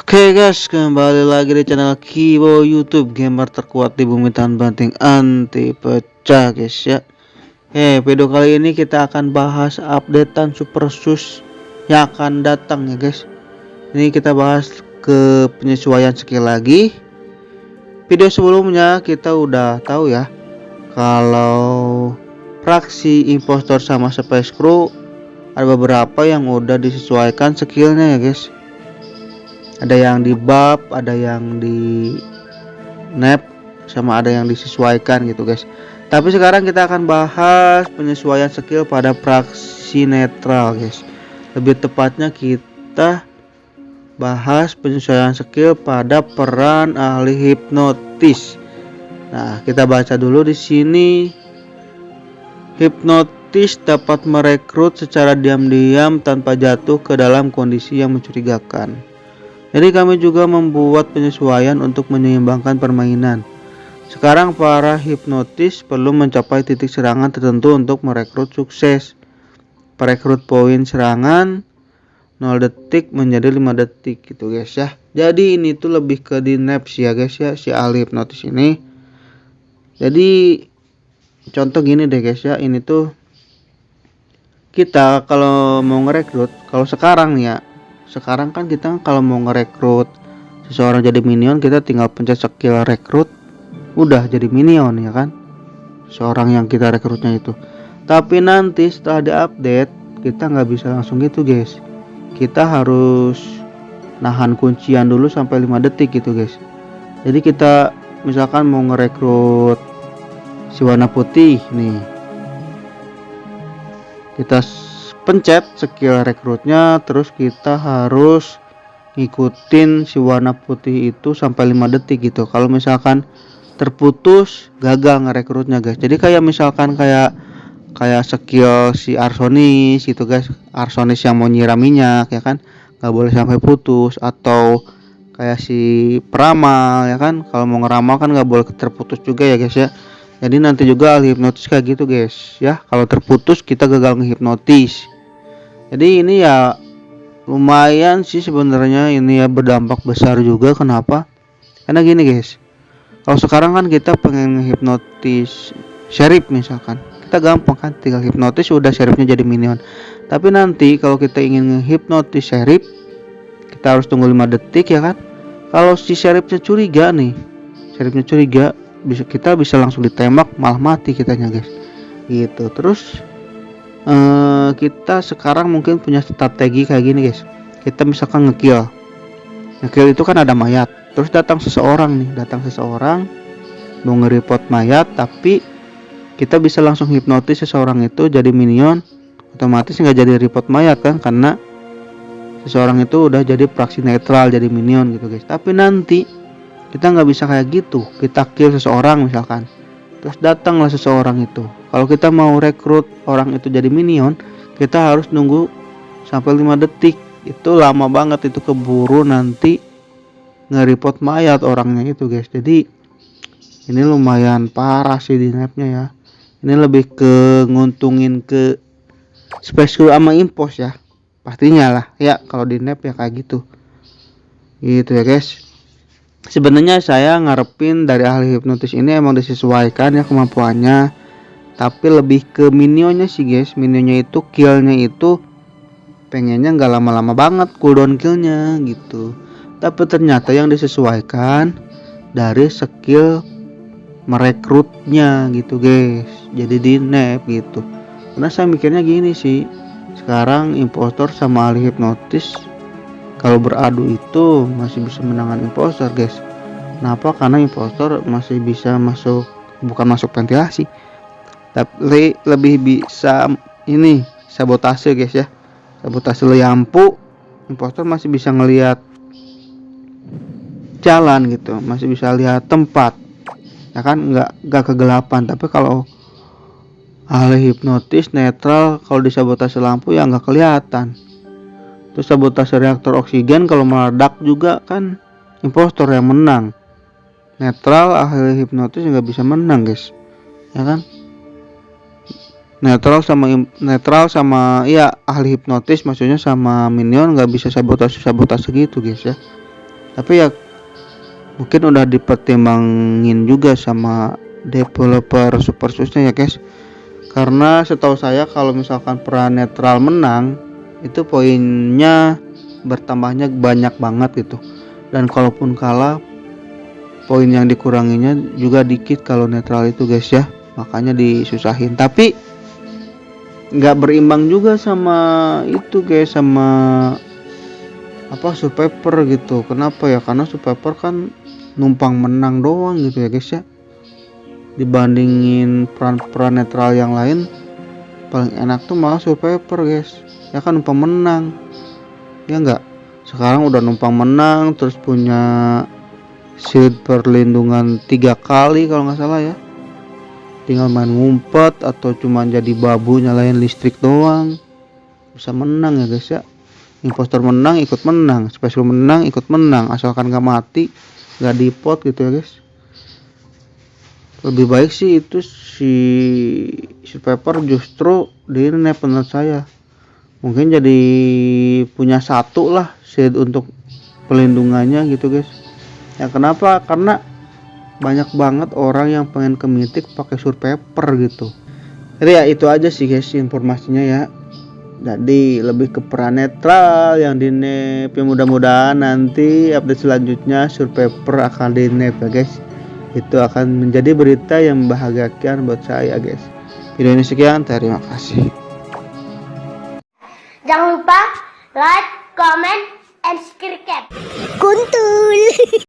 Oke guys, kembali lagi di channel Kibo YouTube, gamer terkuat di bumi tanpa banting anti pecah guys ya. Video kali ini kita akan bahas updatean Super Sus yang akan datang ya guys. Ini kita bahas ke penyesuaian skill lagi. Video sebelumnya kita udah tahu ya kalau fraksi impostor sama space crew ada beberapa yang udah disesuaikan skillnya ya guys. Ada yang di buff, ada yang di nerf, sama ada yang disesuaikan gitu guys. Tapi sekarang kita akan bahas penyesuaian skill pada praksi netral guys. Lebih tepatnya kita bahas penyesuaian skill pada peran ahli hipnotis. Nah, kita baca dulu di sini. Hipnotis dapat merekrut secara diam-diam tanpa jatuh ke dalam kondisi yang mencurigakan. Jadi kami juga membuat penyesuaian untuk menyeimbangkan permainan. Sekarang para hipnotis perlu mencapai titik serangan tertentu untuk merekrut sukses. Perekrut poin serangan 0 detik menjadi 5 detik gitu guys ya. Jadi ini tuh lebih ke di nerf ya guys ya, si ahli hipnotis ini. Jadi contoh gini deh guys ya, ini tuh kita kalau mau ngerekrut, kalau sekarang nih ya, sekarang kan kita kalau mau ngerekrut seseorang jadi minion, kita tinggal pencet skill rekrut, udah jadi minion ya kan, seorang yang kita rekrutnya itu. Tapi nanti setelah diupdate kita nggak bisa langsung gitu guys, kita harus nahan kuncian dulu sampai 5 detik gitu guys. Jadi kita misalkan mau ngerekrut si warna putih nih, kita pencet skill rekrutnya, terus kita harus ngikutin si warna putih itu sampai 5 detik gitu. Kalau misalkan terputus, gagal ngerekrutnya guys. Jadi kayak misalkan kayak skill si Arsonis gitu guys, Arsonis yang mau nyiram minyak ya kan, nggak boleh sampai putus. Atau kayak si peramal ya kan, kalau mau ngeramal kan nggak boleh terputus juga ya guys ya. Jadi nanti juga ahli hipnotis kayak gitu guys ya, kalau terputus kita gagal ngehipnotis. Jadi ini ya lumayan sih sebenarnya, ini ya berdampak besar juga. Kenapa? Karena gini guys, kalau sekarang kan kita pengen hipnotis sheriff misalkan, kita gampang kan, tinggal hipnotis udah sheriffnya jadi minion. Tapi nanti kalau kita ingin hipnotis sheriff, kita harus tunggu 5 detik ya kan. Kalau si sheriffnya curiga nih, kita bisa langsung ditembak, malah mati kitanya guys gitu. Terus kita sekarang mungkin punya strategi kayak gini guys. Kita misalkan ngekill itu kan ada mayat, terus datang seseorang mau nge-report mayat, tapi kita bisa langsung hipnotis seseorang itu jadi minion, otomatis nggak jadi report mayat kan, karena seseorang itu udah jadi praksi netral, jadi minion gitu guys. Tapi nanti kita nggak bisa kayak gitu, kita kill seseorang misalkan, terus datanglah seseorang itu. Kalau kita mau rekrut orang itu jadi minion, kita harus nunggu sampai 5 detik. Itu lama banget, itu keburu nanti nge-report mayat orangnya itu guys. Jadi ini lumayan parah sih di nerfnya ya. Ini lebih ke nguntungin ke space crew sama impos ya, pastinya lah ya kalau di nerf ya kayak gitu ya guys. Sebenarnya saya ngarepin dari ahli hipnotis ini emang disesuaikan ya kemampuannya, tapi lebih ke minionnya sih guys. Minionnya itu killnya itu pengennya nggak lama-lama banget cooldown killnya gitu, tapi ternyata yang disesuaikan dari skill merekrutnya gitu guys, jadi di nerf gitu. Karena saya mikirnya gini sih, sekarang impostor sama ahli hipnotis kalau beradu itu masih bisa menangkan impostor guys. Kenapa? Karena impostor masih bisa bukan masuk ventilasi, tapi lebih bisa ini sabotase guys ya, sabotase lampu. Impostor masih bisa ngelihat jalan gitu, masih bisa lihat tempat ya kan, nggak kegelapan. Tapi kalau ahli hipnotis netral, kalau disabotase lampu ya nggak kelihatan. Terus sabotase reaktor oksigen kalau meledak juga kan impostor yang menang. Netral ahli hipnotis nggak bisa menang guys ya kan. Netral sama ya ahli hipnotis maksudnya sama minion nggak bisa sabotase gitu guys ya. Tapi ya mungkin udah dipertimbangin juga sama developer Super Sus-nya ya guys, karena setahu saya kalau misalkan peran netral menang itu poinnya bertambahnya banyak banget gitu, dan kalaupun kalah poin yang dikuranginya juga dikit kalau netral itu guys ya, makanya disusahin. Tapi nggak berimbang juga sama itu guys, sama apa Survivor gitu. Kenapa ya? Karena Survivor kan numpang menang doang gitu ya guys ya, dibandingin peran-peran netral yang lain paling enak tuh malah Survivor guys ya, kan numpang menang ya enggak. Sekarang udah numpang menang, terus punya shield perlindungan 3 kali kalau nggak salah ya, tinggal main ngumpet atau cuma jadi babu nyalain listrik doang bisa menang ya guys ya. Impostor menang ikut menang, special menang ikut menang, asalkan nggak mati, nggak dipot gitu ya guys. Lebih baik sih itu si Survivor justru di ini menurut saya, mungkin jadi punya satu lah shield untuk pelindungannya gitu guys ya. Kenapa? Karena banyak banget orang yang pengen ke Mythic pakai Survivor gitu. Jadi ya itu aja sih guys informasinya ya. Jadi lebih ke peran netral yang di nerf ya, mudah-mudahan nanti update selanjutnya Survivor akan di nerf ya guys. Itu akan menjadi berita yang membahagiakan buat saya guys. Video ini sekian, terima kasih. Jangan lupa like, comment, and subscribe. Kuntul.